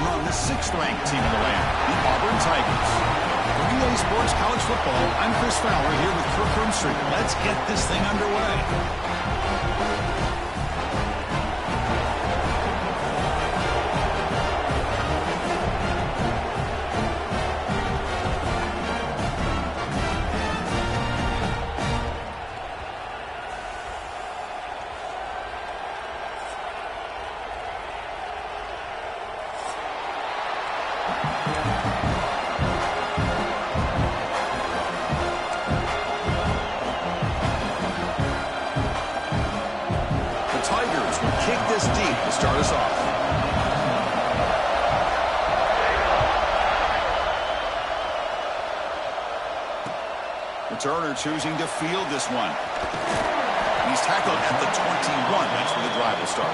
on the 6th-ranked team in the land, the Auburn Tigers. For EA Sports College Football, I'm Chris Fowler here with Kirk Hermstreet. Let's get this thing underway. Start us off. Returner choosing to field this one. He's tackled at the 21. That's where the drive will start.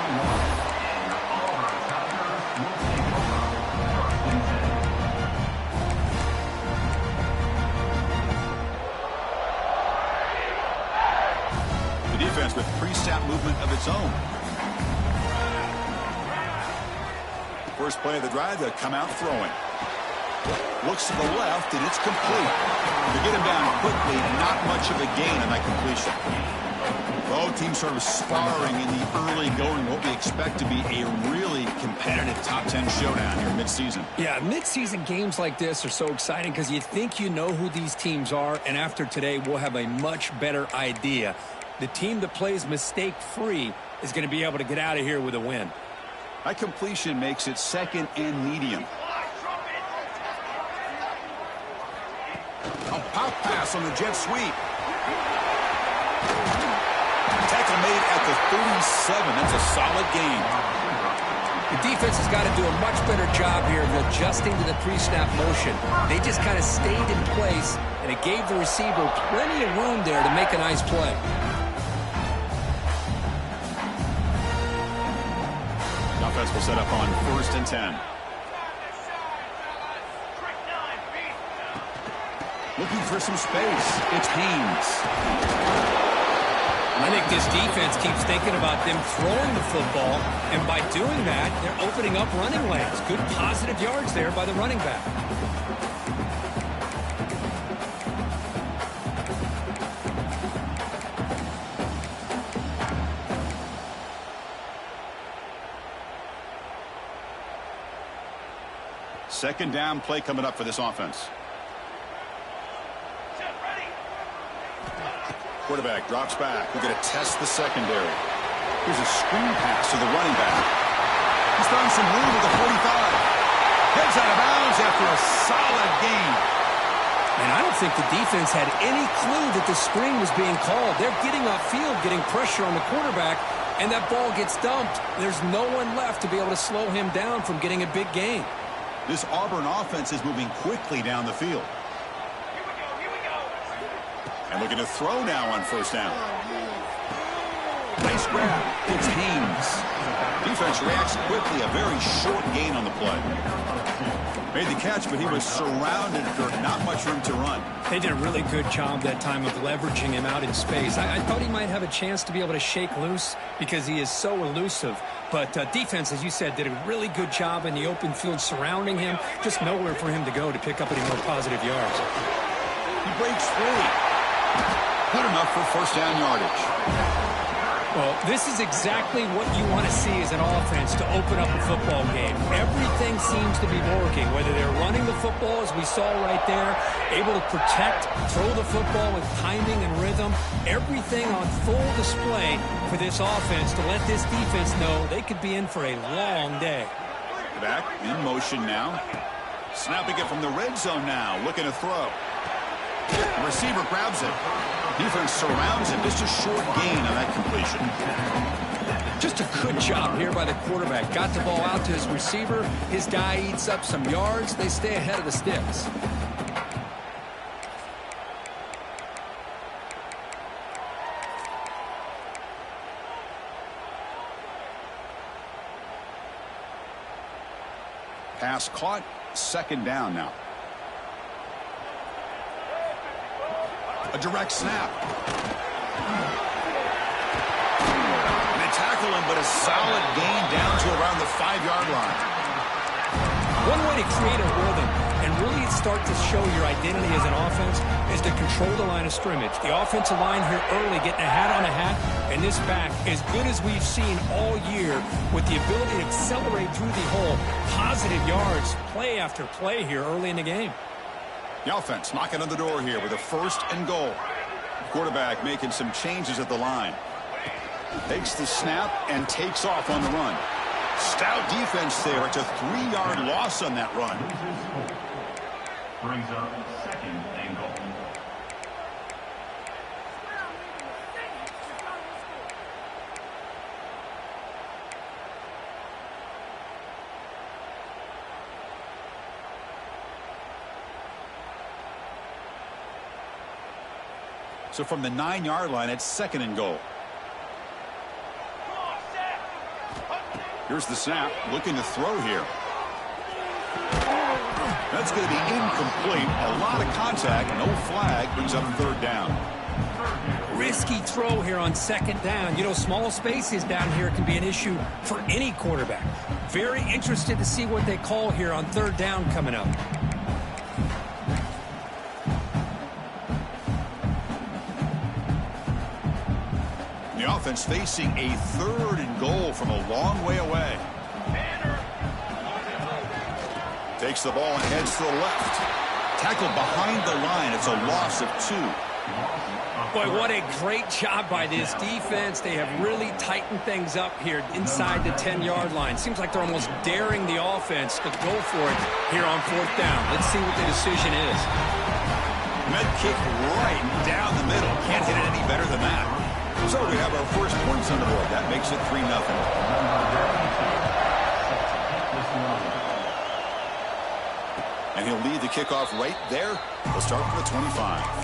The defense with pre-snap movement of its own. First play of the drive, they'll come out throwing. Looks to the left, and it's complete. To get him down quickly, not much of a gain on that completion. Both teams sort of sparring in the early going, what we expect to be a really competitive top 10 showdown here mid-season. Yeah, mid-season games like this are so exciting because you think you know who these teams are, and after today, we'll have a much better idea. The team that plays mistake-free is going to be able to get out of here with a win. That completion makes it 2nd and medium. A pop pass on the jet sweep. Tackle made at the 37. That's a solid gain. The defense has got to do a much better job here of adjusting to the pre-snap motion. They just kind of stayed in place, and it gave the receiver plenty of room there to make a nice play. Offense will set up on 1st and 10. Looking for some space. It's Haynes. I think this defense keeps thinking about them throwing the football, and by doing that, they're opening up running lanes. Good positive yards there by the running back. Second down play coming up for this offense. Quarterback drops back. We're going to test the secondary. Here's a screen pass to the running back. He's found some room with the 45. Heads out of bounds after a solid gain. And I don't think the defense had any clue that the screen was being called. They're getting upfield, getting pressure on the quarterback, and that ball gets dumped. There's no one left to be able to slow him down from getting a big gain. This Auburn offense is moving quickly down the field. And looking to throw now on 1st down. Nice grab. It's Haynes. Defense reacts quickly. A very short gain on the play. Made the catch, but he was surrounded. Not much room to run. They did a really good job that time of leveraging him out in space. I thought he might have a chance to be able to shake loose because he is so elusive. But defense, as you said, did a really good job in the open field surrounding him. Just nowhere for him to go to pick up any more positive yards. He breaks free. Good enough for 1st down yardage. Well, this is exactly what you want to see as an offense to open up a football game. Everything seems to be working, whether they're running the football, as we saw right there, able to protect, throw the football with timing and rhythm. Everything on full display for this offense to let this defense know they could be in for a long day. Back in motion now. Snapping it from the red zone now. Looking to throw. The receiver grabs it. Defense surrounds him. Just a short gain on that completion. Just a good job here by the quarterback. Got the ball out to his receiver. His guy eats up some yards. They stay ahead of the sticks. Pass caught. 2nd down now. A direct snap. And they tackle him, but a solid gain down to around the 5-yard line. One way to create a rhythm and really start to show your identity as an offense is to control the line of scrimmage. The offensive line here early getting a hat on a hat, and this back, as good as we've seen all year, with the ability to accelerate through the hole, positive yards, play after play here early in the game. The offense knocking on the door here with a 1st and goal. Quarterback making some changes at the line. Takes the snap and takes off on the run. Stout defense there. It's a 3-yard loss on that run. Brings up 2nd and goal. So from the 9-yard line, it's 2nd and goal. Here's the snap, looking to throw here. That's going to be incomplete. A lot of contact, no flag, brings up 3rd down. Risky throw here on 2nd down. You know, small spaces down here can be an issue for any quarterback. Very interested to see what they call here on 3rd down coming up. The offense facing a 3rd and goal from a long way away. Takes the ball and heads to the left. Tackled behind the line. It's a loss of 2. Boy, what a great job by this defense. They have really tightened things up here inside the 10-yard line. Seems like they're almost daring the offense to go for it here on 4th down. Let's see what the decision is. Med kick right down the middle. Can't hit it any better than that. So we have our first points on the board. That makes it 3-0. And he'll lead the kickoff right there. We'll start from the 25.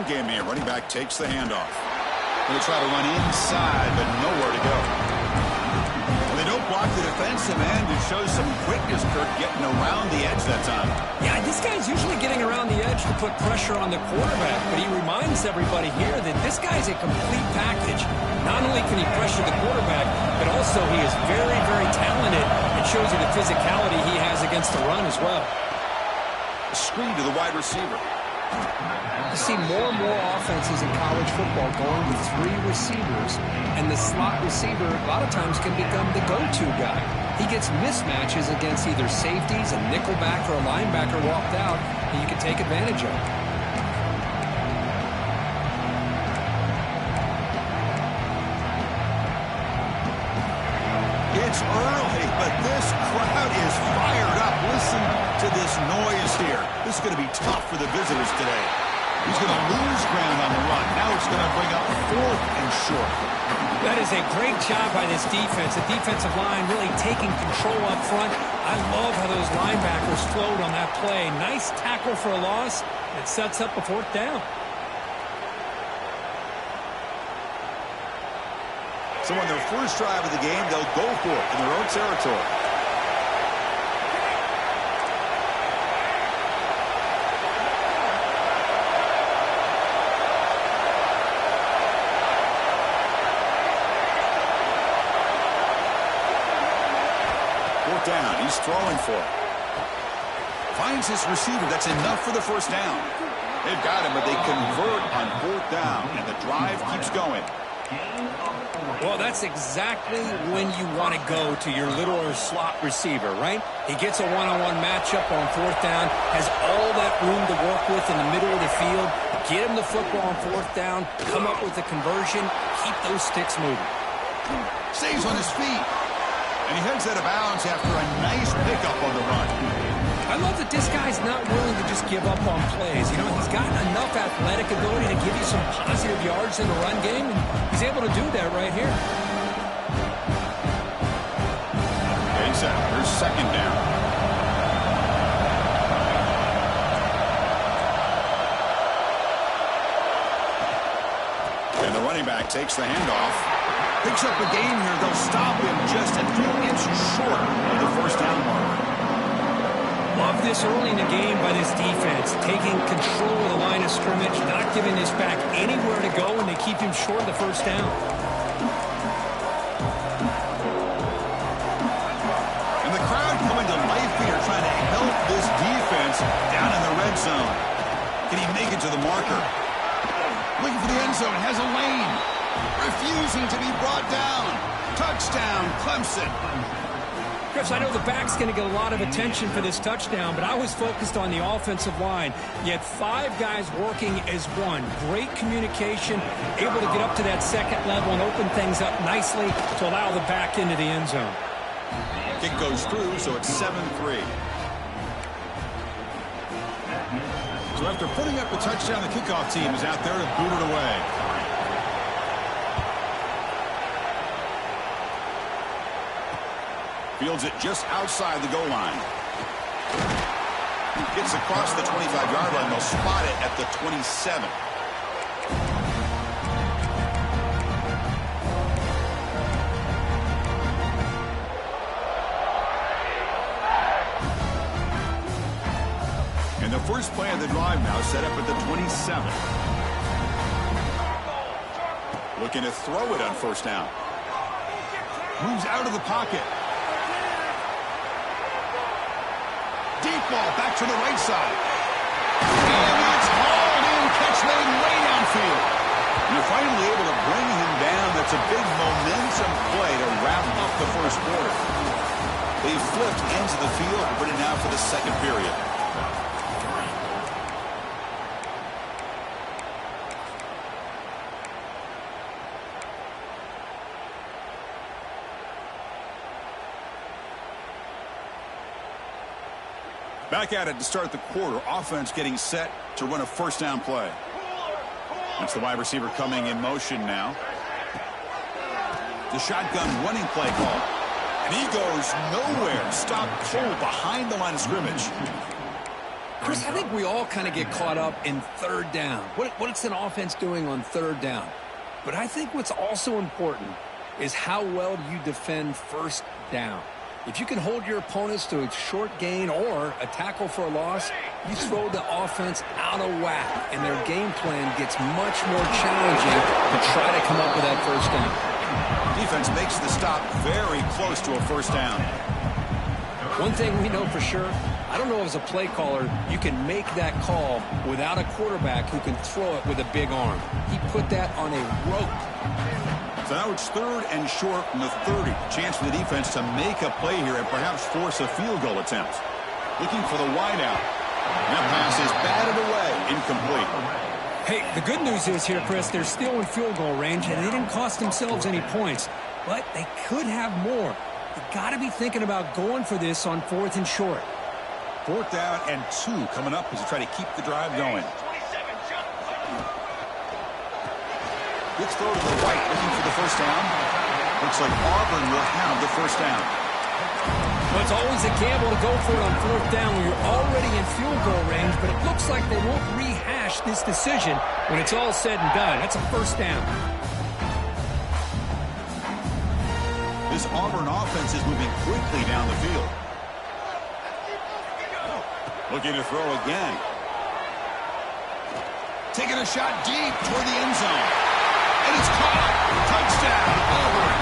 Game here. Running back takes the handoff. They try to run inside, but nowhere to go. When they don't block the defensive end, it shows some quickness, Kirk, getting around the edge that time. Yeah, this guy's usually getting around the edge to put pressure on the quarterback, but he reminds everybody here that this guy's a complete package. Not only can he pressure the quarterback, but also he is very, very talented. It shows you the physicality he has against the run as well. A screen to the wide receiver. You see more and more offenses in college football going with 3 receivers, and the slot receiver a lot of times can become the go-to guy. He gets mismatches against either safeties, a nickelback, or a linebacker walked out, and you can take advantage of it. It's early, but this crowd is fired up. Listen to this noise here. This is going to be tough for the visitors today. He's going to lose ground on the run. Now it's going to bring up 4th and short. That is a great job by this defense. The defensive line really taking control up front. I love how those linebackers flowed on that play. Nice tackle for a loss. It sets up a 4th down. So on their first drive of the game, they'll go for it in their own territory. Down. He's throwing for it. Finds his receiver. That's enough for the 1st down. They've got him, but they convert on 4th down, and the drive keeps going. Well, that's exactly when you want to go to your littler slot receiver, right? He gets a one-on-one matchup on 4th down, has all that room to work with in the middle of the field. Get him the football on 4th down, come up with a conversion, keep those sticks moving. Stays on his feet. And he heads out of bounds after a nice pickup on the run. I love that this guy's not willing to just give up on plays. You know, he's got enough athletic ability to give you some positive yards in the run game, and he's able to do that right here. Okay, so here's 2nd down. quarterback takes the handoff. Picks up a gain here. They'll stop him just a few inches short of the first down marker. Love this early in the game by this defense, taking control of the line of scrimmage, not giving this back anywhere to go, and they keep him short of the first down. And the crowd coming to life here, trying to help this defense down in the red zone. Can he make it to the marker? Looking for the end zone, has a lane. Refusing to be brought down. Touchdown, Clemson. Chris, I know the back's going to get a lot of attention for this touchdown, but I was focused on the offensive line. You had 5 guys working as one. Great communication, able to get up to that second level and open things up nicely to allow the back into the end zone. Kick goes through, so it's 7-3. So after putting up a touchdown, the kickoff team is out there to boot it away. Fields it just outside the goal line. Gets across the 25-yard line. They'll spot it at the 27. And the first play of the drive now set up at the 27. Looking to throw it on first down. Moves out of the pocket. Deep ball back to the right side. And it's hauled in. Catch made way downfield. And you're finally able to bring him down. That's a big momentum play to wrap up the first quarter. They flipped ends of the field, ready now for the second period. Back at it to start the quarter. Offense getting set to run a first down play. That's the wide receiver coming in motion now. The shotgun running play call. And he goes nowhere. Stopped cold behind the line of scrimmage. Chris, I think we all kind of get caught up in third down. What's an offense doing on third down? But I think what's also important is how well you defend first down. If you can hold your opponents to a short gain or a tackle for a loss, you throw the offense out of whack, and their game plan gets much more challenging to try to come up with that first down. Defense makes the stop very close to a first down. One thing we know for sure, I don't know as a play caller, you can make that call without a quarterback who can throw it with a big arm. He put that on a rope. So now it's third and short from the 30. Chance for the defense to make a play here and perhaps force a field goal attempt. Looking for the wideout. That pass is batted away. Incomplete. Hey, the good news is here, Chris, they're still in field goal range, and they didn't cost themselves any points. But they could have more. You got to be thinking about going for this on 4th and short. 4th down and 2 coming up as you try to keep the drive going. Let's throw to the right, looking for the first down. Looks like Auburn will have the first down. Well, it's always a gamble to go for it on 4th down when you're already in field goal range, but it looks like they won't rehash this decision when it's all said and done. That's a first down. This Auburn offense is moving quickly down the field. Looking to throw again. Taking a shot deep toward the end zone. And it's caught. Touchdown, Auburn.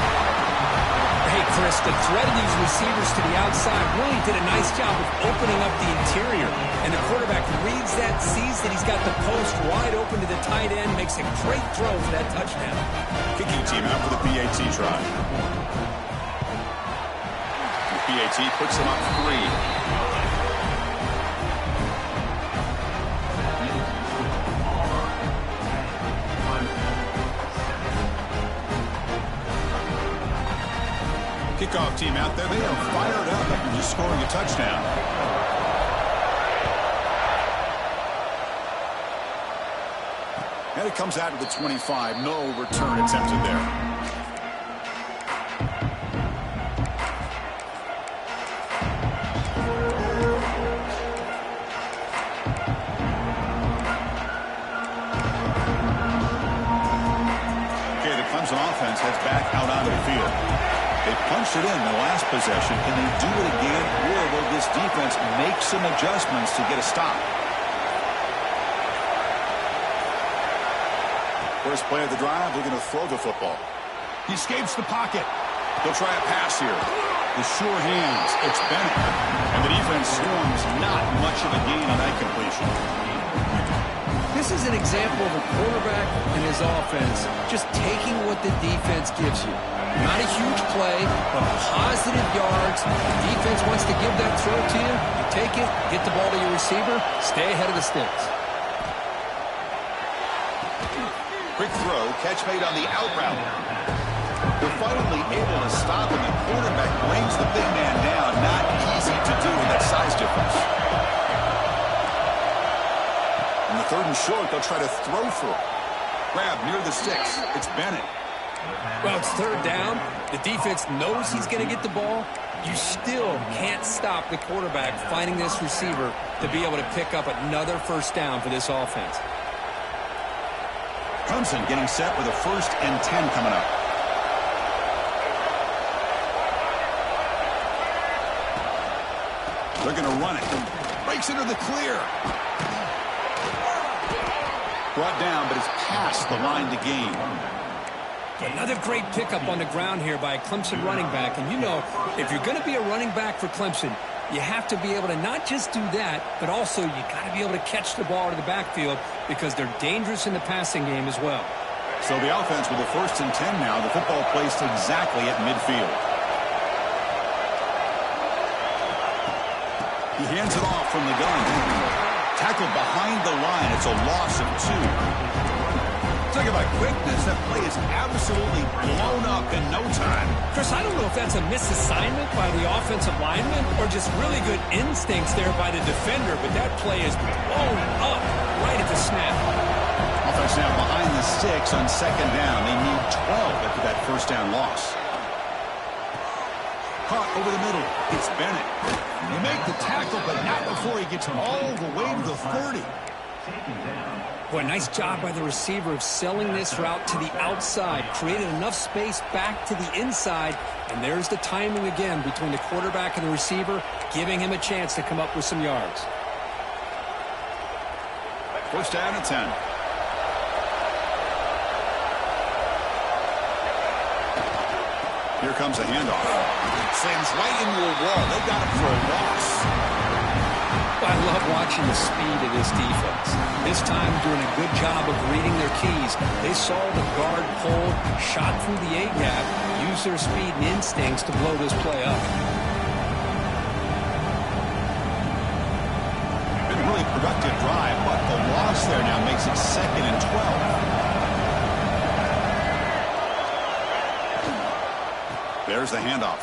Hey, Chris, the threat of these receivers to the outside really did a nice job of opening up the interior. And the quarterback reads that, sees that he's got the post wide open to the tight end, makes a great throw for that touchdown. Kicking team out for the PAT try. The PAT puts them up 3. Kickoff team out there. They are fired up after just scoring a touchdown. And it comes out to the 25. No return attempted there. Okay, the offense heads back out onto the field. They punched it in the last possession. Can they do it again, or will this defense make some adjustments to get a stop? First play of the drive, they're going to throw the football. He escapes the pocket. They'll try a pass here. The sure hands, it's Bennett. And the defense storms, not much of a gain on that completion. This is an example of a quarterback and his offense just taking what the defense gives you. Not a huge play, but positive yards. The defense wants to give that throw to you. You take it, get the ball to your receiver, stay ahead of the sticks. Quick throw, catch made on the out route. They're finally able to stop him. The quarterback brings the big man down. Not easy to do with that size difference. On the 3rd and short, they'll try to throw for it. Grab near the sticks. It's Bennett. Well, it's 3rd down. The defense knows he's going to get the ball. You still can't stop the quarterback finding this receiver to be able to pick up another first down for this offense. Clemson getting set with a 1st and 10 coming up. They're going to run it. Breaks into the clear. Brought down, but it's past the line to gain. Another great pickup on the ground here by a Clemson running back. And you know, if you're going to be a running back for Clemson, you have to be able to not just do that, but also you got to be able to catch the ball to the backfield because they're dangerous in the passing game as well. So the offense with a 1st and 10 now. The football placed exactly at midfield. He hands it off from the gun. Tackled behind the line. It's a loss of 2. Talk about quickness. That play is absolutely blown up in no time. Chris, I don't know if that's a misassignment by the offensive lineman or just really good instincts there by the defender, but that play is blown up right at the snap. Offense now behind the sticks on 2nd down. They need 12 after that 1st down loss. Caught over the middle. It's Bennett. You make the tackle, but not before he gets all the way to the 30. Boy, nice job by the receiver of selling this route to the outside. Created enough space back to the inside. And there's the timing again between the quarterback and the receiver, giving him a chance to come up with some yards. 1st down and 10. Here comes a handoff. Slams right into a wall. They got him for a loss. I love watching the speed of this defense. This time doing a good job of reading their keys. They saw the guard pull, shot through the A-gap, used their speed and instincts to blow this play up. Been a really productive drive, but the loss there now makes it 2nd and 12. There's the handoff.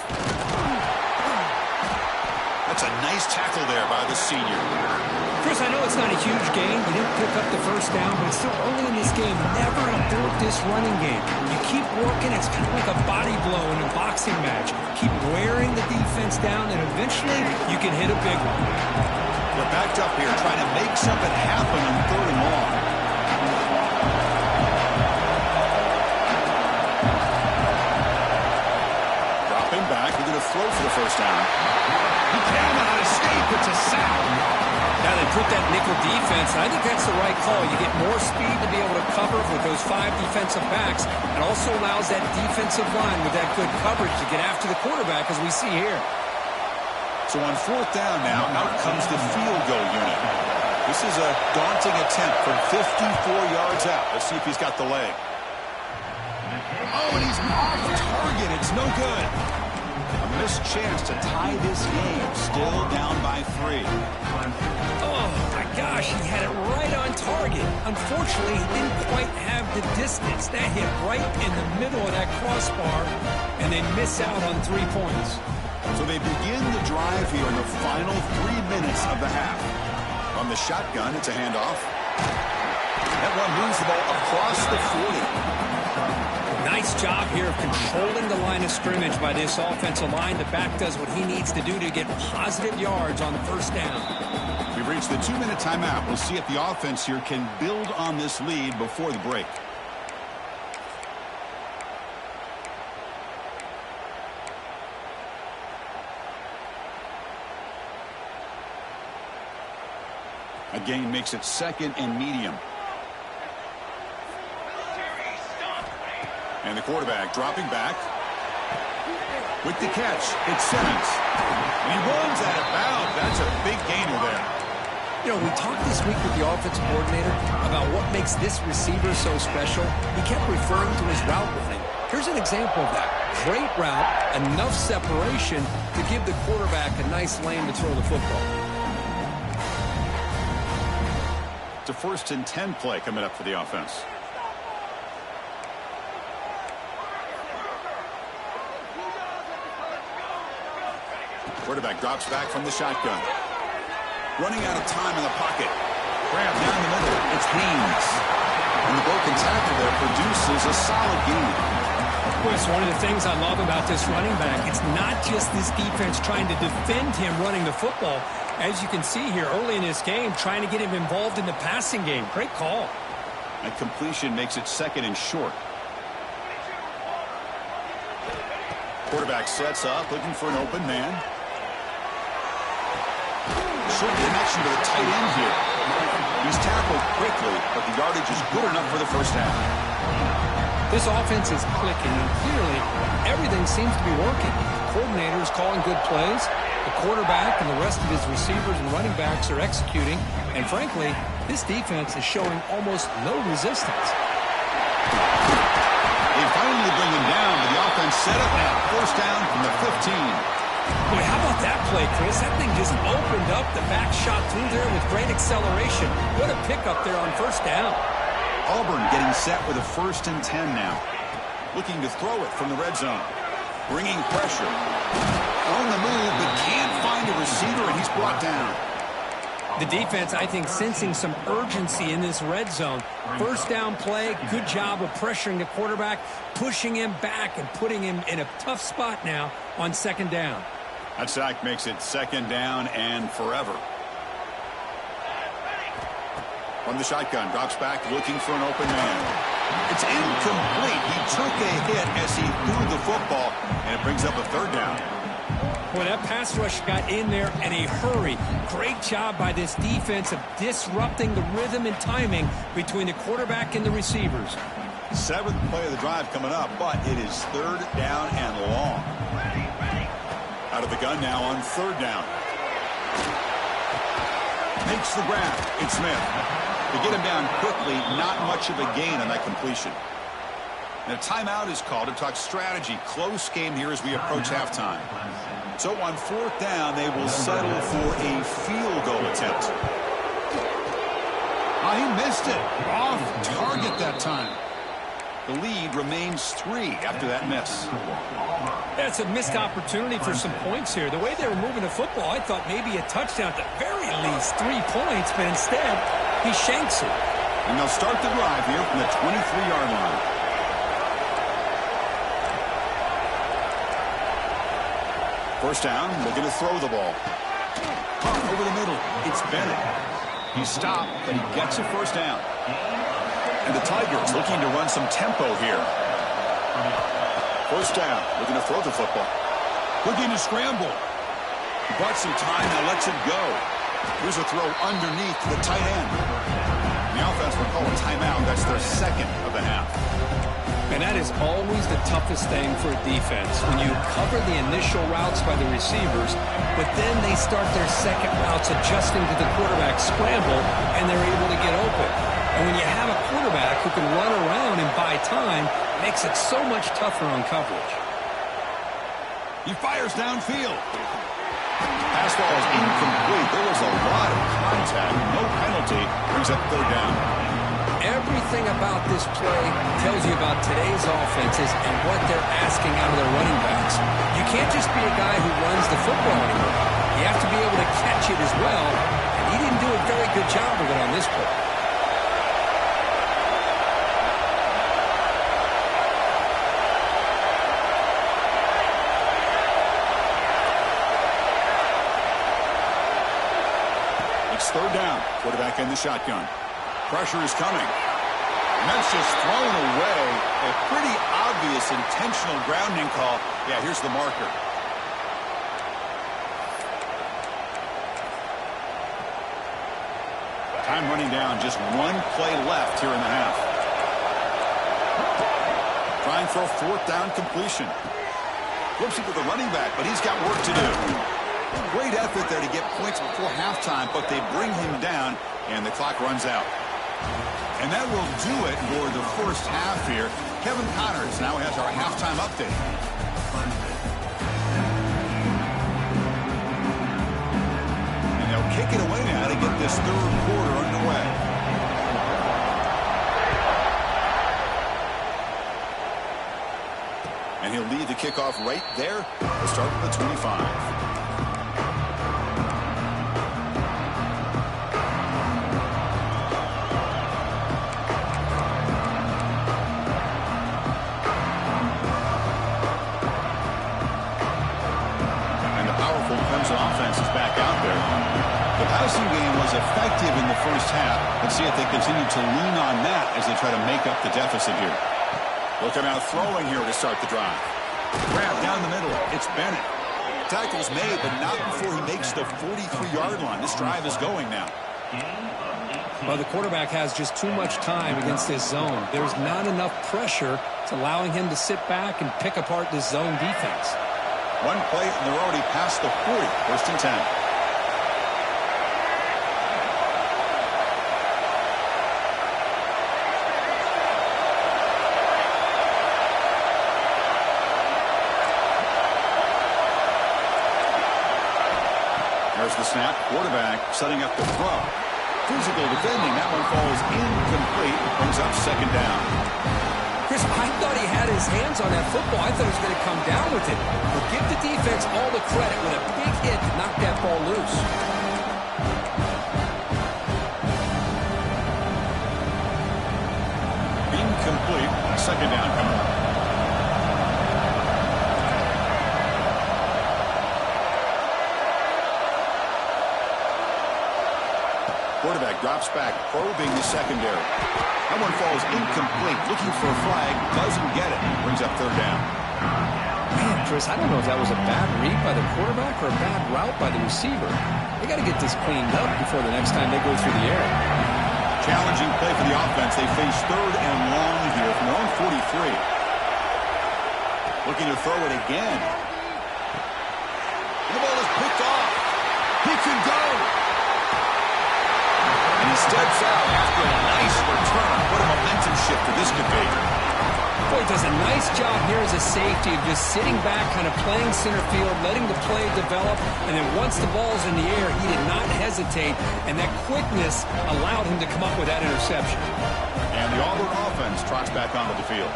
That's a nice tackle there by the senior. Chris, I know it's not a huge gain. You didn't pick up the 1st down, but it's still early in this game. Never abort this running game. You keep working. It's kind of like a body blow in a boxing match. Keep wearing the defense down, and eventually you can hit a big one. They're backed up here trying to make something happen on 3rd and long. Dropping back. They're going to throw for the 1st down. He cannot escape. It's a sack. Now they put that nickel defense, and I think that's the right call. You get more speed to be able to cover with those 5 defensive backs. It also allows that defensive line with that good coverage to get after the quarterback, as we see here. So on 4th down now, out comes the field goal unit. This is a daunting attempt from 54 yards out. Let's see if he's got the leg. Oh, and he's off target. It's no good. A missed chance to tie this game. Still down by 3. Oh, my gosh, he had it right on target. Unfortunately, he didn't quite have the distance. That hit right in the middle of that crossbar, and they miss out on 3 points. So they begin the drive here in the final 3 minutes of the half. On the shotgun, it's a handoff. That one moves the ball across the 40. Nice job here of controlling the line of scrimmage by this offensive line. The back does what he needs to do to get positive yards on the 1st down. We've reached the 2-minute timeout. We'll see if the offense here can build on this lead before the break. A gain makes it 2nd and medium. And the quarterback dropping back. With the catch, it's Simmons. And he runs out of bounds. That's a big gainer there. You know, we talked this week with the offensive coordinator about what makes this receiver so special. He kept referring to his route running. Here's an example of that. Great route, enough separation to give the quarterback a nice lane to throw the football. It's a 1st and 10 play coming up for the offense. Quarterback drops back from the shotgun. Running out of time in the pocket. Grab down the middle. It's Haynes. And the broken tackle there produces a solid gain. Chris, one of the things I love about this running back, it's not just this defense trying to defend him running the football. As you can see here early in this game, trying to get him involved in the passing game. Great call. That completion makes it 2nd and short. Quarterback sets up, looking for an open man. Short connection to the tight end here. He's tackled quickly, but the yardage is good enough for the 1st down. This offense is clicking, and clearly everything seems to be working. The coordinator is calling good plays. The quarterback and the rest of his receivers and running backs are executing. And frankly, this defense is showing almost no resistance. They finally bring him down, but the offense set up now. 1st down from the 15. Boy, how about that play, Chris? That thing just opened up. The back shot through there with great acceleration. What a pickup there on 1st down. Auburn getting set with a 1st and 10 now. Looking to throw it from the red zone. Bringing pressure. On the move, but can't find a receiver, and he's brought down. The defense, I think, sensing some urgency in this red zone. 1st down play, good job of pressuring the quarterback, pushing him back and putting him in a tough spot now on 2nd down. That sack makes it 2nd down and forever. From the shotgun, drops back, looking for an open man. It's incomplete. He took a hit as he threw the football, and it brings up a 3rd down. Well, that pass rush got in there in a hurry. Great job by this defense of disrupting the rhythm and timing between the quarterback and the receivers. 7th play of the drive coming up, but it is 3rd down and long. Out of the gun now on 3rd down. Makes the grab. It's Smith. To get him down quickly, not much of a gain on that completion. And a timeout is called to talk strategy. Close game here as we approach halftime. So on 4th down, they will settle for a field goal attempt. Oh, he missed it. Off target that time. The lead remains 3 after that miss. That's a missed opportunity for some points here. The way they were moving the football, I thought maybe a touchdown, at the very least 3 points, but instead, he shanks it. And they'll start the drive here from the 23-yard line. First down, looking to throw the ball. Over the middle, it's Bennett. He's stopped, but he gets a 1st down. And the Tigers looking to run some tempo here. 1st down, looking to throw the football. Looking to scramble. He bought some time, now lets it go. Here's a throw underneath the tight end. The offense will call a timeout. That's their 2nd of the half. And that is always the toughest thing for a defense, when you cover the initial routes by the receivers, but then they start their 2nd routes adjusting to the quarterback scramble, and they're able to get open. And when you have a quarterback who can run around and buy time, it makes it so much tougher on coverage. He fires downfield. Pass ball is incomplete. There was a lot of contact. No penalty. Brings up 3rd down. Everything about this play tells you about today's offenses and what they're asking out of their running backs. You can't just be a guy who runs the football anymore. You have to be able to catch it as well, and he didn't do a very good job of it on this play. It's 3rd down. Quarterback in the shotgun. Pressure is coming. And that's just thrown away. A pretty obvious intentional grounding call. Yeah, here's the marker. Time running down. Just one play left here in the half. Trying for a fourth down completion. Flips it to the running back, but he's got work to do. Great effort there to get points before halftime, but they bring him down, and the clock runs out. And that will do it for the first half here. Kevin Connors now has our halftime update. And they'll kick it away now to get this third quarter underway. And he'll lead the kickoff right there. We'll start with the 25. Clemson offense is back out there. The passing game was effective in the first half. Let's see if they continue to lean on that as they try to make up the deficit here. They'll come out throwing here to start the drive. Grab down the middle. It's Bennett. Tackle's made, but not before he makes the 43-yard line. This drive is going now. Well, the quarterback has just too much time against this zone. There's not enough pressure. It's allowing him to sit back and pick apart this zone defense. One play, and they're already past the 40. First and 10. There's the snap. Quarterback setting up the throw. Physical defending. That one falls incomplete. Brings up second down. Chris, I thought he had his hands on that football. I thought he was going to come down with it. But give the defense all the credit with a big hit to knock that ball loose. Incomplete. Second down coming up. Quarterback drops back, probing the secondary. That one falls incomplete. Looking for a flag. Doesn't get it. Brings up third down. Man, Chris, I don't know if that was a bad read by the quarterback or a bad route by the receiver. They got to get this cleaned up before the next time they go through the air. Challenging play for the offense. They face third and long here from their own 43. Looking to throw it again. And the ball is picked off. He can go. And he steps out after a nice return. What a momentum shifter this could be. Boy, he does a nice job here as a safety of just sitting back, kind of playing center field, letting the play develop, and then once the ball's in the air, he did not hesitate, and that quickness allowed him to come up with that interception. And the Auburn offense trots back onto the field.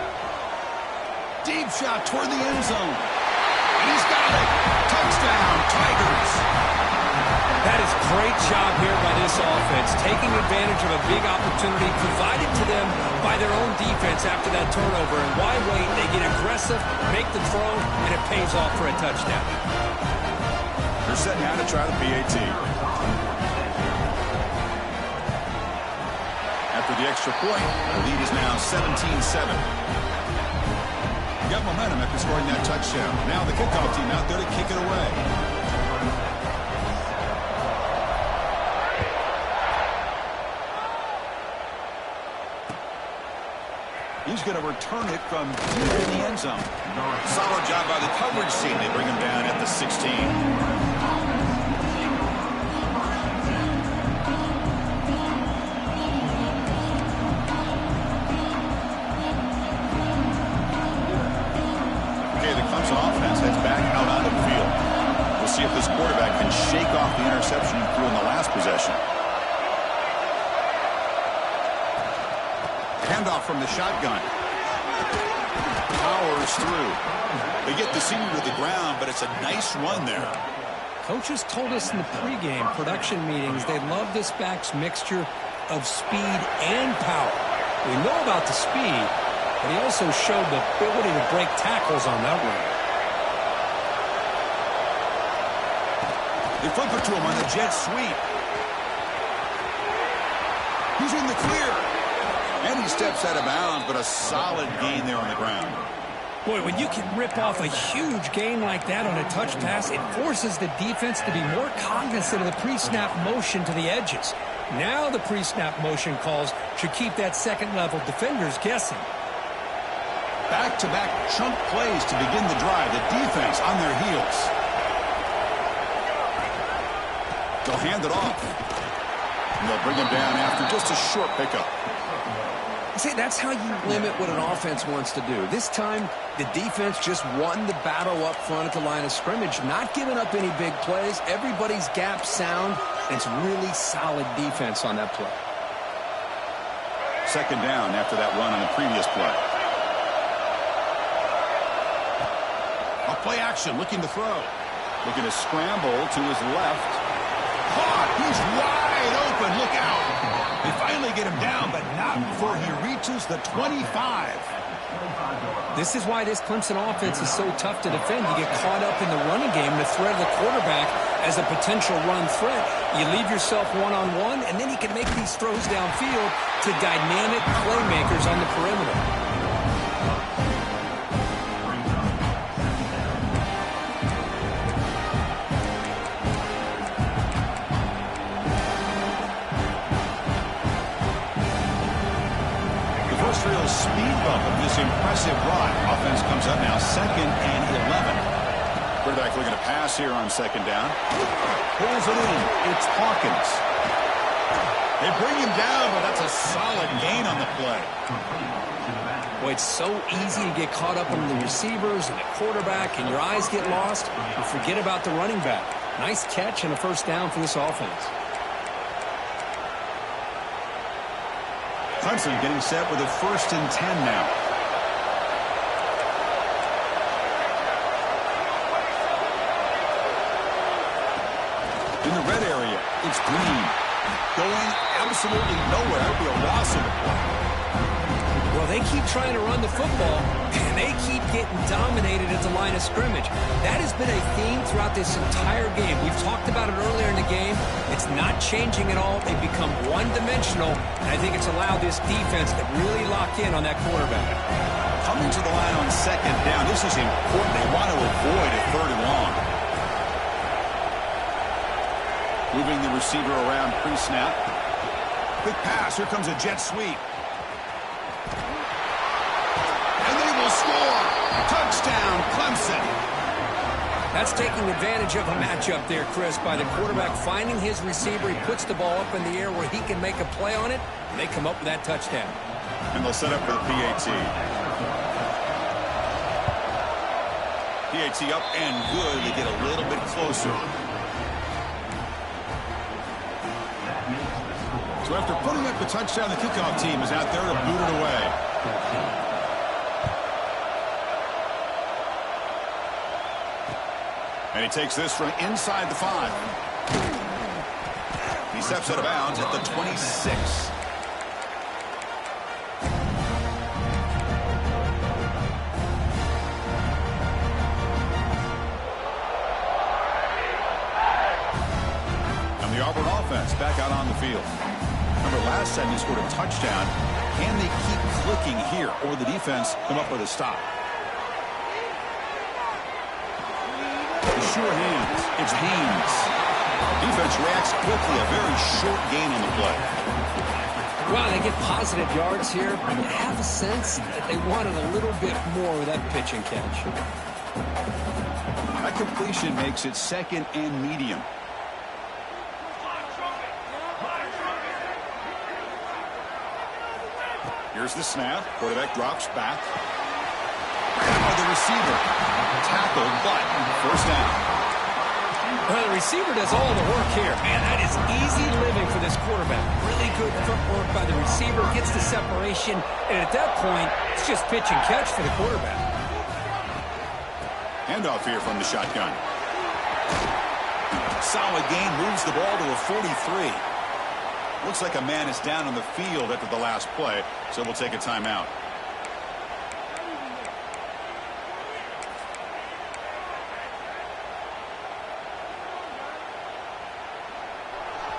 Deep shot toward the end zone. And he's got it. Touchdown, Tigers. That is great job here by this offense, taking advantage of a big opportunity provided to them by their own defense after that turnover. And why wait? They get aggressive, make the throw, and it pays off for a touchdown. They're setting out to try the PAT. After the extra point, the lead is now 17-7. Got momentum after scoring that touchdown. Now the kickoff team out there to kick it away. He's going to return it from deep in the end zone. Solid job by the coverage team. They bring him down at the 16. Okay, the Clemson offense heads back out onto the field. We'll see if this quarterback can shake off the interception he threw in the last possession. Handoff from the shotgun. Powers through. They get the senior to the ground, but it's a nice run there. Coaches told us in the pregame production meetings they love this back's mixture of speed and power. We know about the speed, but he also showed the ability to break tackles on that run. They flip it to him on the jet sweep. He's in the clear. And he steps out of bounds, but a solid gain there on the ground. Boy, when you can rip off a huge gain like that on a touch pass, it forces the defense to be more cognizant of the pre-snap motion to the edges. Now the pre-snap motion calls should keep that second-level defenders guessing. Back-to-back chunk plays to begin the drive. The defense on their heels. They'll hand it off. And they'll bring him down after just a short pickup. See, that's how you limit what an offense wants to do. This time, the defense just won the battle up front at the line of scrimmage, not giving up any big plays. Everybody's gap sound, and it's really solid defense on that play. Second down after that run on the previous play. A play action, looking to throw. Looking to scramble to his left. Caught! He's wide open. Look out! They finally get him down, but not before he reaches the 25. This is why this Clemson offense is so tough to defend. You get caught up in the running game, the threat of the quarterback as a potential run threat. You leave yourself one-on-one, and then you can make these throws downfield to dynamic playmakers on the perimeter. Real speed bump of this impressive run. Offense comes up now, 2nd and 11. Quarterback looking to pass here on 2nd down. Pulls it in. It's Hawkins. They bring him down, but that's a solid gain on the play. Boy, it's so easy to get caught up on the receivers and the quarterback, and your eyes get lost. You forget about the running back. Nice catch and a first down for this offense. Clemson getting set with a 1st and 10 now. In the red area, it's Green. Going absolutely nowhere. That would be a loss of the play. Well, they keep trying to run the football, and they keep getting dominated at the line of scrimmage. That has been a theme throughout this entire game. We've talked about it earlier in the game. It's not changing at all. They've become one-dimensional, and I think it's allowed this defense to really lock in on that quarterback. Coming to the line on 2nd down. This is important. They want to avoid a 3rd and long. Moving the receiver around pre-snap. Quick pass. Here comes a jet sweep. Score! Touchdown, Clemson! That's taking advantage of a matchup there, Chris, by the quarterback finding his receiver. He puts the ball up in the air where he can make a play on it, and they come up with that touchdown. And they'll set up for the PAT. PAT up and good. They get a little bit closer. So after putting up the touchdown, the kickoff team is out there to boot it away. And he takes this from inside the 5. He steps out of bounds at the 26. And the Auburn offense back out on the field. Remember, last time they scored a touchdown. Can they keep clicking here, or the defense come up with a stop? Sure hands. It's Haynes. Defense reacts quickly. A very short gain on the play. Well, they get positive yards here, but you have a sense that they wanted a little bit more with that pitch and catch. That completion makes it 2nd and medium. Here's the snap. Quarterback drops back. Now the receiver. Tackled, but 1st down. Well, the receiver does all the work here. Man, that is easy living for this quarterback. Really good footwork by the receiver. Gets the separation. And at that point, it's just pitch and catch for the quarterback. Handoff here from the shotgun. Solid gain. Moves the ball to a 43. Looks like a man is down on the field after the last play, so we'll take a timeout.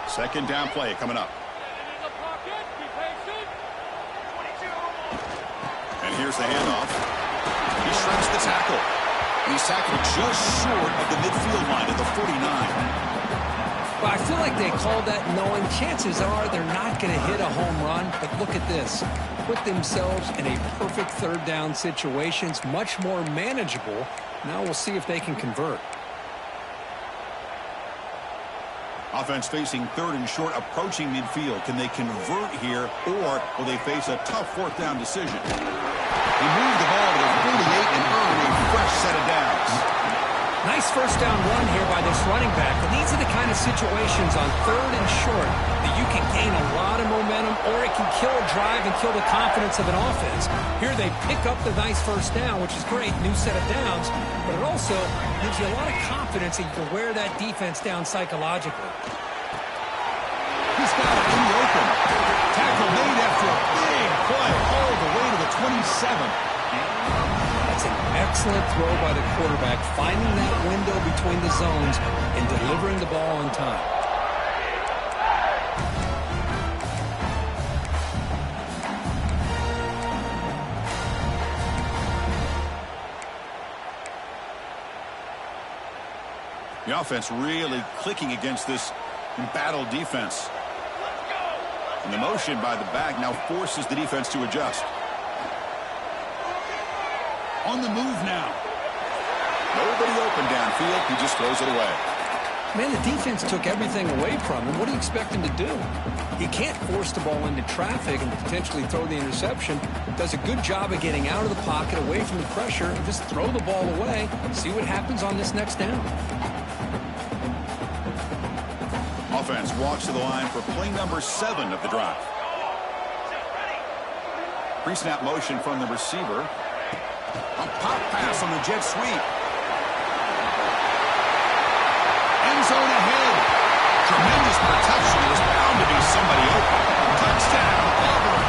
Second down play coming up. And here's the handoff. He shreds the tackle. And he's tackled just short of the midfield line at the 49. Well, I feel like they called that knowing chances are they're not going to hit a home run. But look at this. Put themselves in a perfect third down situation. It's much more manageable. Now we'll see if they can convert. Offense facing third and short, approaching midfield. Can they convert here, or will they face a tough fourth down decision? He moved the ball to the 48 and earned a fresh set of downs. Nice first down run here by this running back. And these are the kind of situations on third and short that you can gain a lot of momentum, or it can kill a drive and kill the confidence of an offense. Here they pick up the nice first down, which is great, new set of downs, but it also gives you a lot of confidence that you can wear that defense down psychologically. He's got it in the open. Tackle made after a big play all the way to the 27. That's an excellent throw by the quarterback, finding that window between the zones and delivering the ball on time. The offense really clicking against this embattled defense. And the motion by the back now forces the defense to adjust. On the move now. Nobody open downfield. He just throws it away. Man, the defense took everything away from him. What do you expect him to do? He can't force the ball into traffic and potentially throw the interception. Does a good job of getting out of the pocket, away from the pressure, and just throw the ball away. See what happens on this next down. Offense walks to the line for play number 7 of the drive. Pre-snap motion from the receiver. A pop pass on the jet sweep. End zone ahead. Tremendous protection. There's bound to be somebody open. Touchdown, Auburn.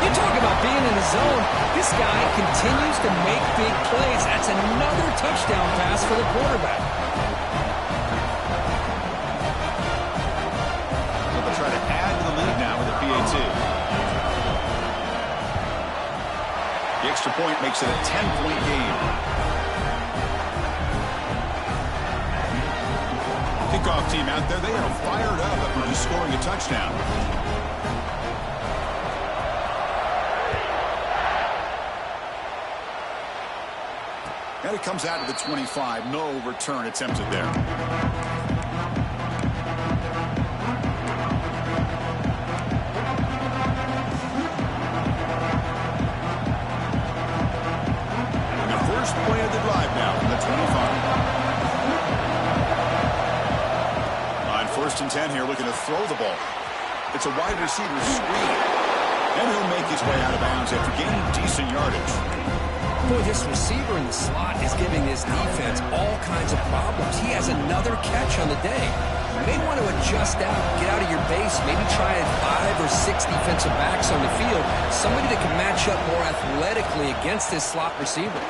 You talk about being in the zone. This guy continues to make big plays. That's another touchdown pass for the quarterback. They'll try to add to the lead now with a PAT. The extra point makes it a 10-point game. Kickoff team out there, they are fired up after just scoring a touchdown. And it comes out to the 25. No return attempted there. Play of the drive now from the 25. On 1st and 10 here, looking to throw the ball. It's a wide receiver screen. And he'll make his way out of bounds after gaining decent yardage. Boy, this receiver in the slot is giving this defense all kinds of problems. He has another catch on the day. You may want to adjust out, get out of your base, maybe try 5 or 6 defensive backs on the field. Somebody that can match up more athletically against this slot receiver.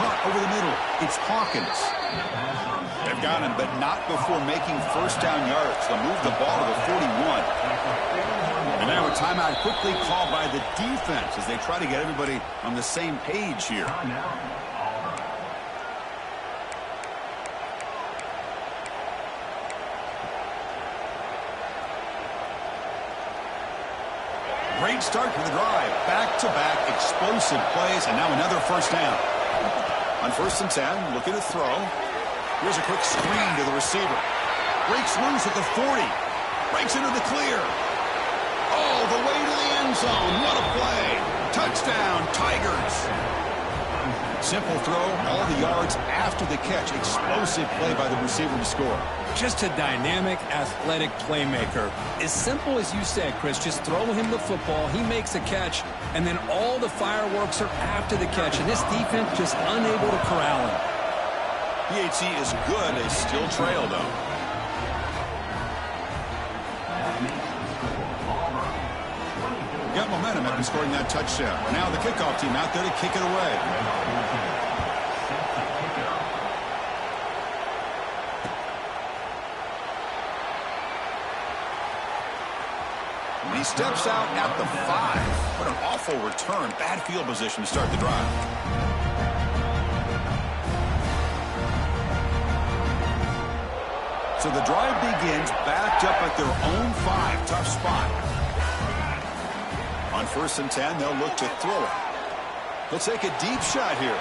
Over the middle, it's Hawkins. They've got him, but not before making first down yards. They'll move the ball to the 41. And now a timeout quickly called by the defense as they try to get everybody on the same page here. Great start to the drive. Back-to-back explosive plays, and now another first down. On 1st and 10, looking to throw. Here's a quick screen to the receiver. Breaks loose at the 40. Breaks into the clear. All the way to the end zone. What a play. Touchdown, Tigers. Simple throw, all the yards after the catch. Explosive play by the receiver to score. Just a dynamic, athletic playmaker. As simple as you said, Chris, just throw him the football, he makes a catch, and then all the fireworks are after the catch, and this defense just unable to corral him. PAT is good. They still trail, though. Got momentum after scoring that touchdown. Now the kickoff team out there to kick it away. And he steps out at the 5. What an awful return. Bad field position to start the drive. So the drive begins backed up at their own 5. Tough spot. On 1st and 10, they'll look to throw it. He'll take a deep shot here.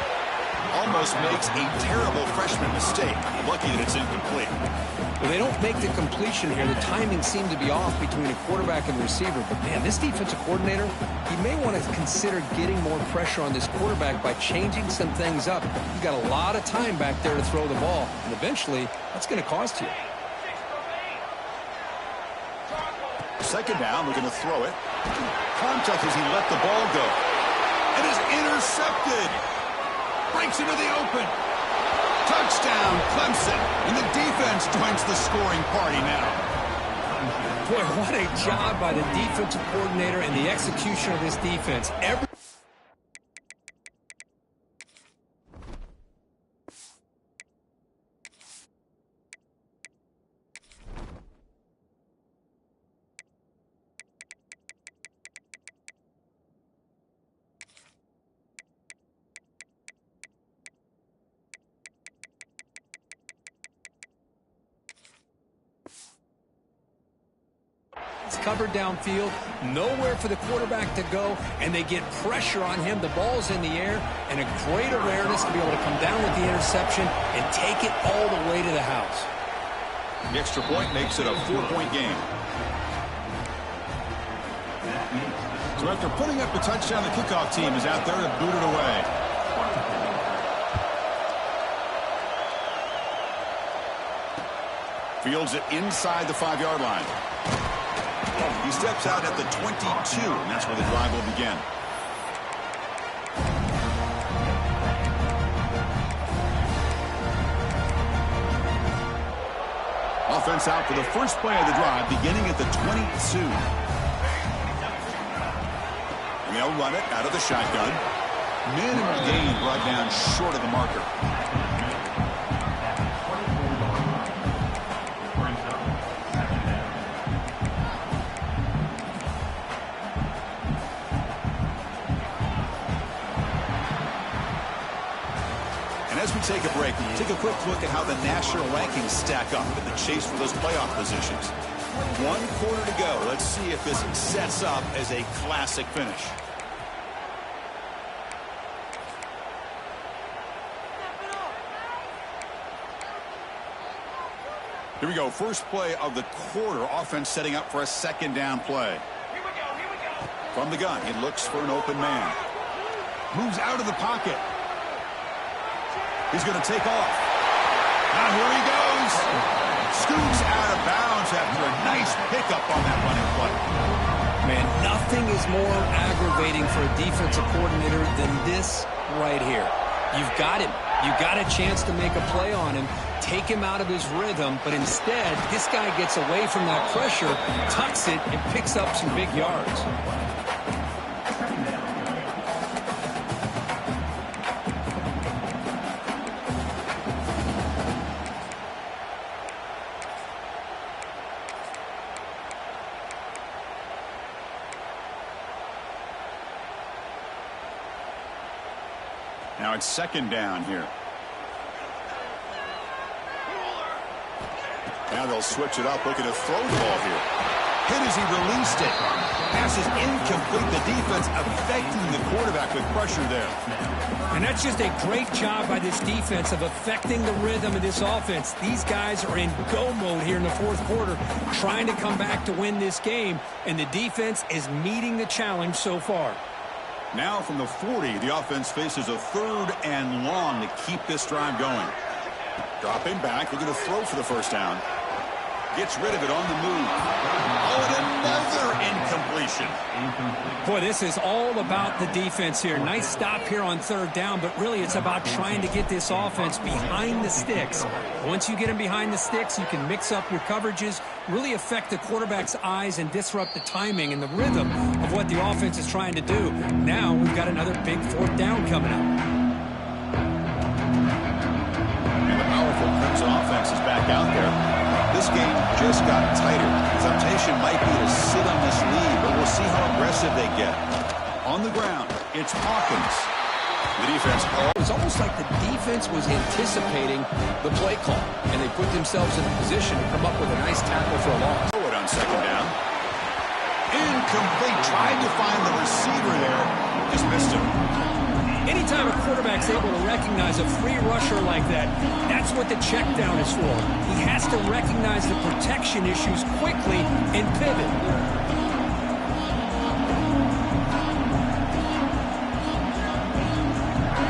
Almost makes a terrible freshman mistake. Lucky that it's incomplete. Well, they don't make the completion here. The timing seemed to be off between a quarterback and the receiver. But, man, this defensive coordinator, he may want to consider getting more pressure on this quarterback by changing some things up. You got a lot of time back there to throw the ball. And eventually, that's going to cost you. 2nd down, looking to throw it. Contact as he let the ball go. It is intercepted. Breaks into the open. Touchdown, Clemson. And the defense joins the scoring party now. Boy, what a job by the defensive coordinator and the execution of this defense. Covered downfield, nowhere for the quarterback to go, and they get pressure on him. The ball's in the air, and a great awareness to be able to come down with the interception and take it all the way to the house. The extra point makes it a 4-point game. So after putting up the touchdown, the kickoff team is out there to boot it away. Fields it inside the 5-yard line. He steps out at the 22, and that's where the drive will begin. Offense out for the first play of the drive, beginning at the 22. And they'll run it out of the shotgun. Minimal gain brought down short of the marker. As we take a break, take a quick look at how the national rankings stack up in the chase for those playoff positions. 1 quarter to go. Let's see if this sets up as a classic finish. Here we go. First play of the quarter. Offense setting up for a 2nd down play. Here we go. From the gun, he looks for an open man. Moves out of the pocket. He's going to take off. Now here he goes. Scoots out of bounds after a nice pickup on that running play. Man, nothing is more aggravating for a defensive coordinator than this right here. You've got him. You got a chance to make a play on him, take him out of his rhythm, but instead, this guy gets away from that pressure, tucks it, and picks up some big yards. Now it's 2nd down here. Now they'll switch it up, looking to throw the ball here. Hit as he released it. Pass is incomplete. The defense affecting the quarterback with pressure there. And that's just a great job by this defense of affecting the rhythm of this offense. These guys are in go mode here in the 4th quarter, trying to come back to win this game, and the defense is meeting the challenge so far. Now from the 40, the offense faces a 3rd and long to keep this drive going. Dropping back, looking to throw for the 1st down. Gets rid of it on the move. Oh, and another incompletion. Boy, this is all about the defense here. Nice stop here on 3rd down, but really it's about trying to get this offense behind the sticks. Once you get them behind the sticks, you can mix up your coverages, really affect the quarterback's eyes and disrupt the timing and the rhythm of what the offense is trying to do. Now we've got another big 4th down coming up. And the powerful Clemson offense is back out there. This game just got tighter. The temptation might be to sit on this lead, but we'll see how aggressive they get. On the ground, it's Hawkins. The defense. It was almost like the defense was anticipating the play call, and they put themselves in a position to come up with a nice tackle for a loss. Throw it on second down. Incomplete. Tried to find the receiver there. Just missed him. Anytime a quarterback's able to recognize a free rusher like that, that's what the check down is for. He has to recognize the protection issues quickly and pivot.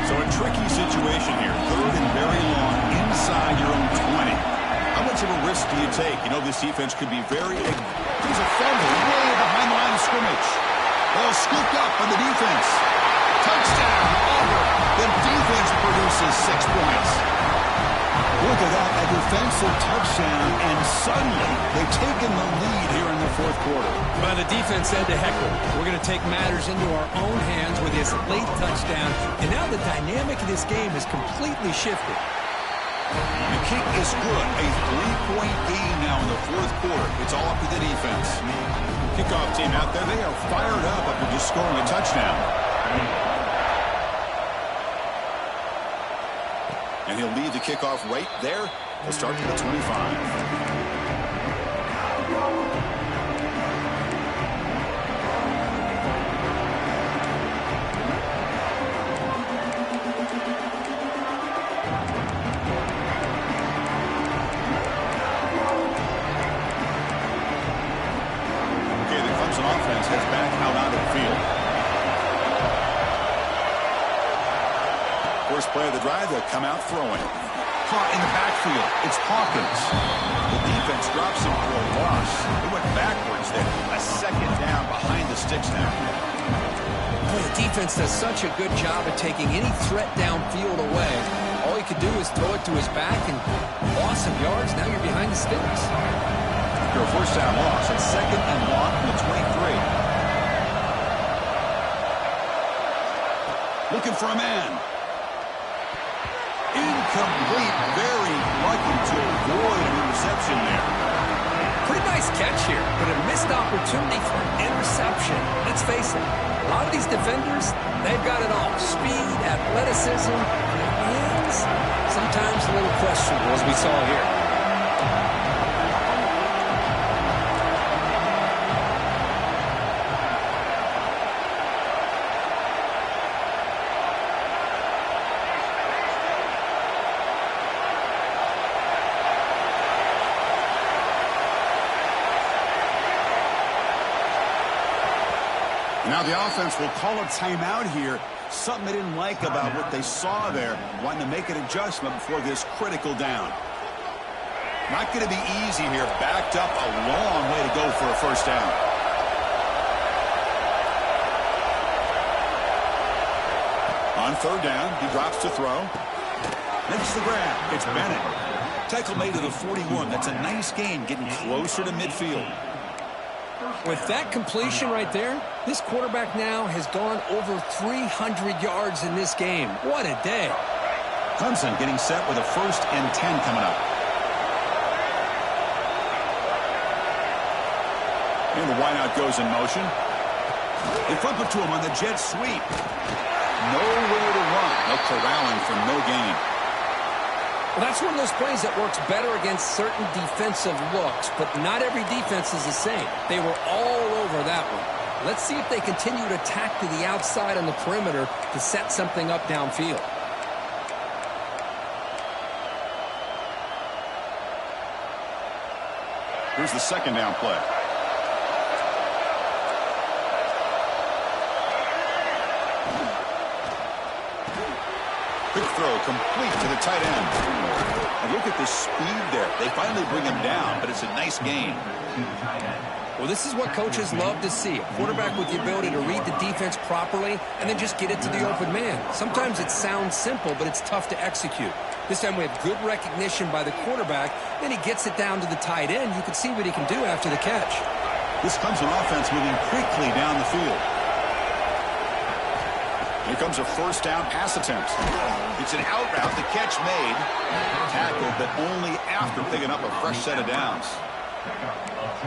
So a tricky situation here. Third and very long inside your own 20. How much of a risk do you take? You know, this defense could be very... There's a fumble way behind the line of scrimmage. Ball scooped up on the defense. Touchdown, Auburn. The defense produces 6 points. Look at that, a defensive touchdown, and suddenly they've taken the lead here in the fourth quarter. Well, the defense said to heckle. We're going to take matters into our own hands with this late touchdown, and now the dynamic of this game has completely shifted. The kick is good. A 3-point game now in the fourth quarter. It's all up to the defense. Kickoff team out there, they are fired up after just scoring a touchdown. And he'll lead the kickoff right there. He'll start to the 25. Offense has back out onto the field. First play of the drive, they'll come out throwing. Caught in the backfield. It's Hawkins. The defense drops him for a loss. He went backwards there. A second down behind the sticks now. Boy, the defense does such a good job of taking any threat downfield away. All he could do is throw it to his back and loss some yards. Now you're behind the sticks. Your first down loss at second and long from the 23. Looking for a man. Incomplete. Very lucky to avoid an interception there. Pretty nice catch here, but a missed opportunity for an interception. Let's face it, a lot of these defenders, they've got it all. Speed, athleticism, hands, sometimes a little questionable, as we saw here. Now the offense will call a timeout here. Something they didn't like about what they saw there. Wanting to make an adjustment before this critical down. Not going to be easy here. Backed up a long way to go for a first down. On third down, he drops to throw. Makes the grab. It's Bennett. Tackle made to the 41. That's a nice gain, getting closer to midfield. With that completion right there, this quarterback now has gone over 300 yards in this game. What a day. Clemson getting set with a 1st and 10 coming up. And the wideout goes in motion. They flip it to him on the jet sweep. Nowhere to run. No corralling for no gain. Well, that's one of those plays that works better against certain defensive looks, but not every defense is the same. They were all over that one. Let's see if they continue to tack to the outside on the perimeter to set something up downfield. Here's the second down play. Quick throw, complete to the tight end. And look at the speed there. They finally bring him down, but it's a nice gain. Well, this is what coaches love to see. A quarterback with the ability to read the defense properly and then just get it to the open man. Sometimes it sounds simple, but it's tough to execute. This time we have good recognition by the quarterback. Then he gets it down to the tight end. You can see what he can do after the catch. This Clemson offense moving quickly down the field. Here comes a first down pass attempt. It's an out route, the catch made. Tackled, but only after picking up a fresh set of downs.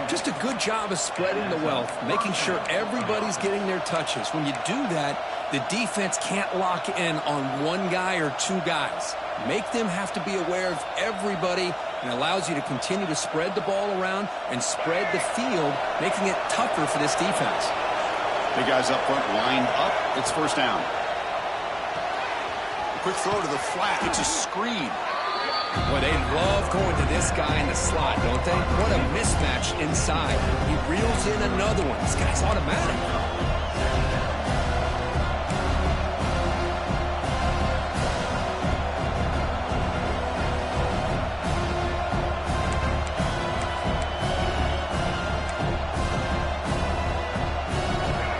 Just a good job of spreading the wealth, making sure everybody's getting their touches. When you do that, the defense can't lock in on one guy or two guys. Make them have to be aware of everybody, and allows you to continue to spread the ball around and spread the field, making it tougher for this defense. The guys up front lined up. It's first down. A quick throw to the flat. It's a screen. Boy, they love going to this guy in the slot, don't they? What a mismatch inside. He reels in another one. This guy's automatic.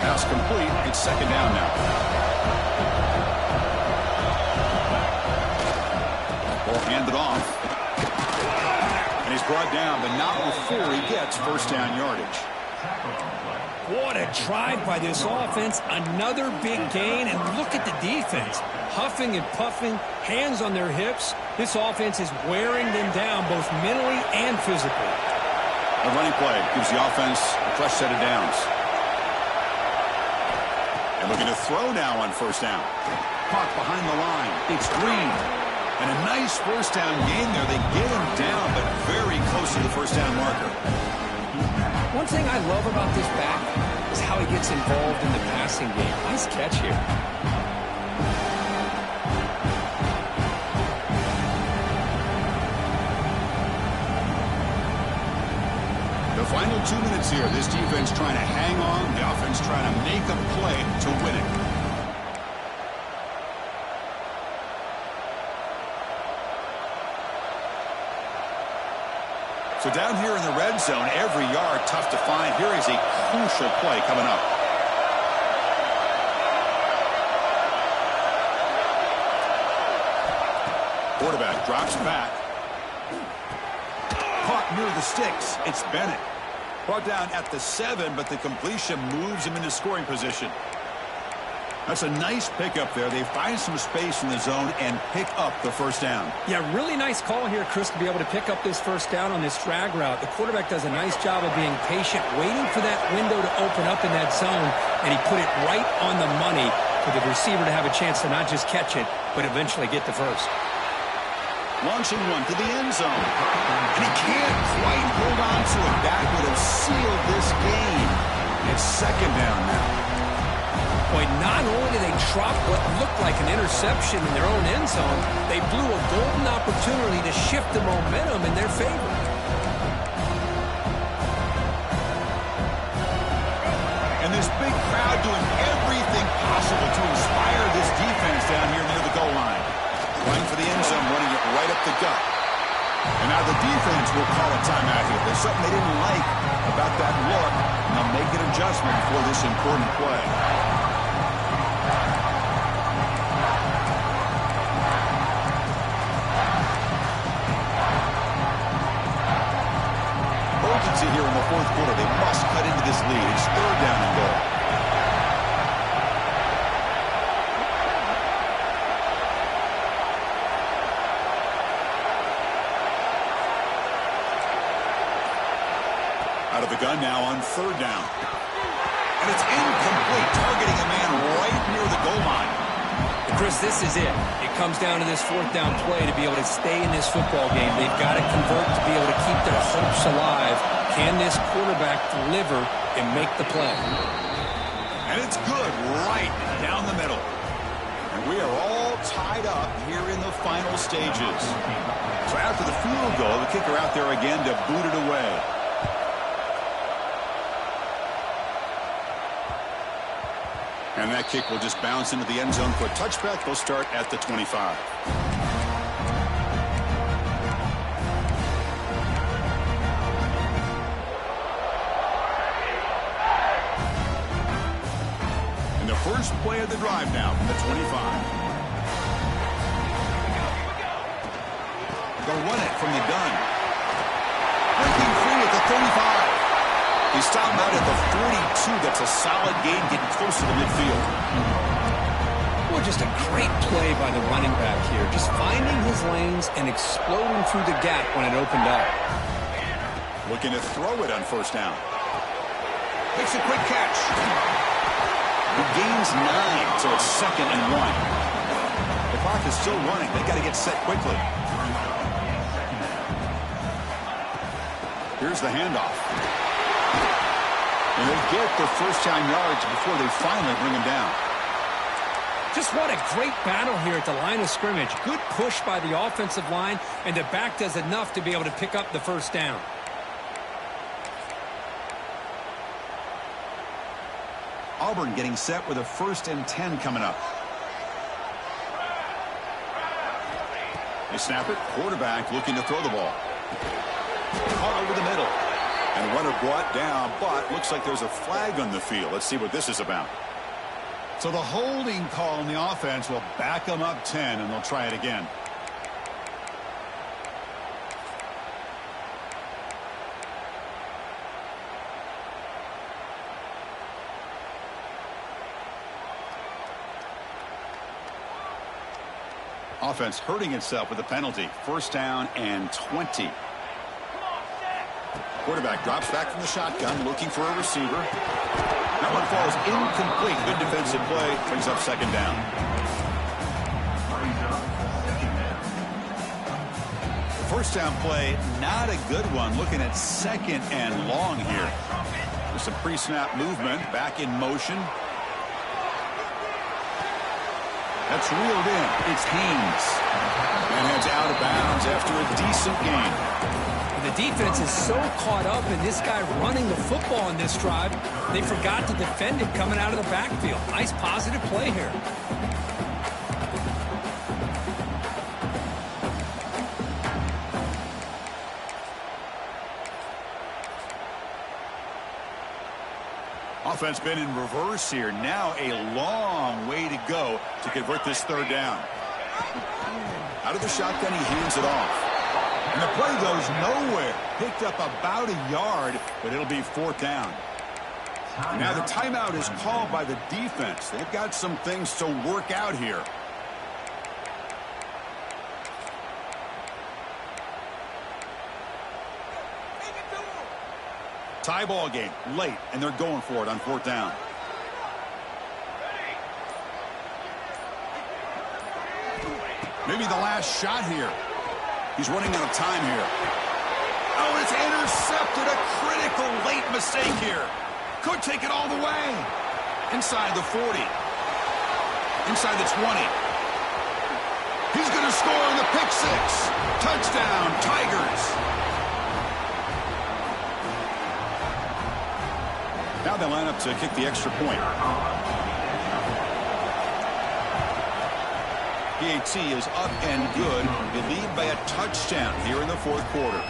Pass complete. It's second down now. Ball handed off. And he's brought down, but not before he gets first down yardage. What a drive by this offense. Another big gain, and look at the defense. Huffing and puffing, hands on their hips. This offense is wearing them down both mentally and physically. A running play gives the offense a fresh set of downs. And looking to throw now on first down. Caught behind the line. It's Green. And a nice first down gain there. They get him down, but very close to the first down marker. One thing I love about this back is how he gets involved in the passing game. Nice catch here. The final 2 minutes here. This defense trying to hang on. The offense trying to make a play to win it. So down here in the red zone, every yard tough to find. Here is a crucial play coming up. Quarterback drops back. Caught near the sticks. It's Bennett. Brought down at the 7, but the completion moves him into scoring position. That's a nice pickup there. They find some space in the zone and pick up the first down. Yeah, really nice call here, Chris, to be able to pick up this first down on this drag route. The quarterback does a nice job of being patient, waiting for that window to open up in that zone, and he put it right on the money for the receiver to have a chance to not just catch it, but eventually get the first. Launching one to the end zone. And he can't quite hold on to it. That would have sealed this game. It's second down now. Boy, not only did they drop what looked like an interception in their own end zone, they blew a golden opportunity to shift the momentum in their favor. And this big crowd doing everything possible to inspire this defense down here near the goal line. Running for the end zone, running it right up the gut. And now the defense will call a timeout here. There's something they didn't like about that look, and they'll make an adjustment for this important play. Urgency here in the fourth quarter. They must cut into this lead. It's third down and goal. Out of the gun now on third down. And it's incomplete, targeting a man right near the goal line. Chris, this is it. It comes down to this fourth down play to be able to stay in this football game. They've got to convert to be able to keep their hopes alive. Can this quarterback deliver and make the play? And it's good right down the middle. And we are all tied up here in the final stages. So after the field goal, the kicker out there again to boot it away. And that kick will just bounce into the end zone for a touchback. They'll start at the 25. And the first play of the drive now from the 25. They'll run it from the gun. Breaking free at the 35. He stopped out at the 42. That's a solid gain, getting close to the midfield. Well, just a great play by the running back here. Just finding his lanes and exploding through the gap when it opened up. Looking to throw it on first down. Makes a quick catch. He gains 9, so it's 2nd and 1. The clock is still running. They got to get set quickly. Here's the handoff. And they get the first down yards before they finally bring him down. Just what a great battle here at the line of scrimmage. Good push by the offensive line, and the back does enough to be able to pick up the first down. Auburn getting set with a 1st and 10 coming up. They snap it. Quarterback looking to throw the ball. Caught over the middle. And runner brought down, but looks like there's a flag on the field. Let's see what this is about. So the holding call on the offense will back them up 10, and they'll try it again. Offense hurting itself with a penalty. 1st down and 20. Quarterback drops back from the shotgun, looking for a receiver. That one falls incomplete. Good defensive play. Brings up 2nd down. The 1st down play, not a good one. Looking at 2nd and long here. There's some pre-snap movement. Back in motion. That's reeled in. It's Haynes. And heads out of bounds after a decent gain. The defense is so caught up in this guy running the football in this drive, they forgot to defend him coming out of the backfield. Nice positive play here. Offense been in reverse here. Now a long way to go to convert this 3rd down. Out of the shotgun, he hands it off. And the play goes nowhere. Picked up about a yard, but it'll be 4th down. Now the timeout is called by the defense. They've got some things to work out here. Tie ball game late, and they're going for it on 4th down. Maybe the last shot here. He's running out of time here. Oh, it's intercepted. A critical late mistake here. Could take it all the way. Inside the 40. Inside the 20. He's going to score in the pick 6. Touchdown, Tigers. Now they line up to kick the extra point. PAT is up and good. They lead by a touchdown here in the 4th quarter.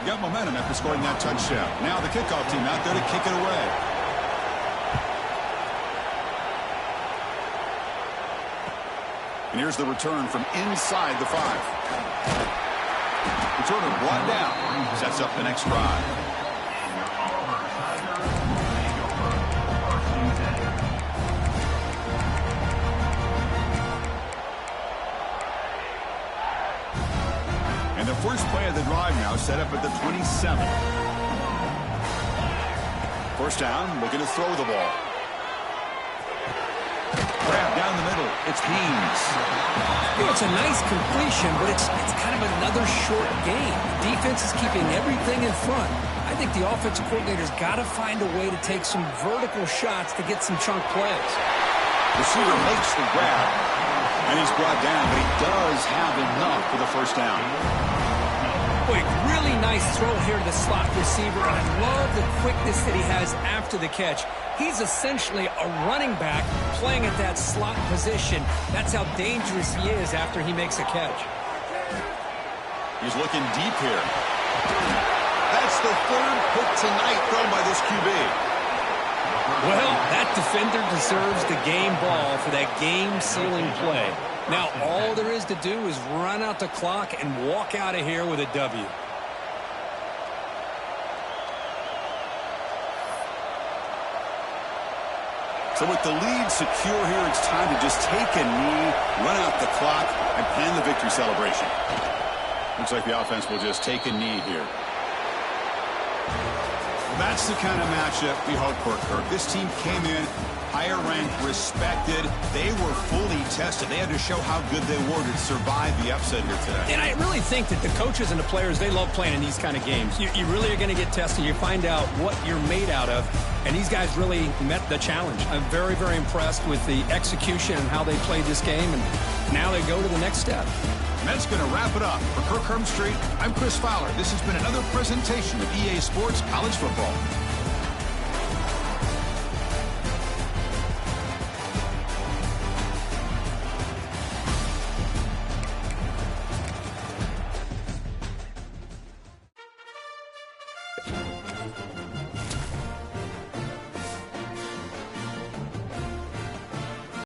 Got momentum after scoring that touchdown. Now the kickoff team out there to kick it away. And here's the return from inside the 5. Returner brought down. Sets up the next drive. And the first play of the drive now set up at the 27. 1st down, looking to throw the ball. Grab down the middle. It's Haynes. You know, it's a nice completion, but it's kind of another short game. The defense is keeping everything in front. I think the offensive coordinator's got to find a way to take some vertical shots to get some chunk plays. Receiver makes the grab, and he's brought down, but he does have enough for the 1st down. Boy, really nice throw here to the slot receiver, and I love the quickness that he has after the catch. He's essentially a running back playing at that slot position. That's how dangerous he is after he makes a catch. He's looking deep here. That's the 3rd pick tonight thrown by this QB. Well, that defender deserves the game ball for that game-sealing play. Now, all there is to do is run out the clock and walk out of here with a W. So with the lead secure here, it's time to just take a knee, run out the clock, and plan the victory celebration. Looks like the offense will just take a knee here. That's the kind of matchup we hope for, Kirk. This team came in higher ranked, respected. They were fully tested. They had to show how good they were to survive the upset here today. And I really think that the coaches and the players, they love playing in these kind of games. You really are going to get tested. You find out what you're made out of. And these guys really met the challenge. I'm very, very impressed with the execution and how they played this game. And now they go to the next step. And that's going to wrap it up. For Kirk Herbstreit, I'm Chris Fowler. This has been another presentation of EA Sports College Football.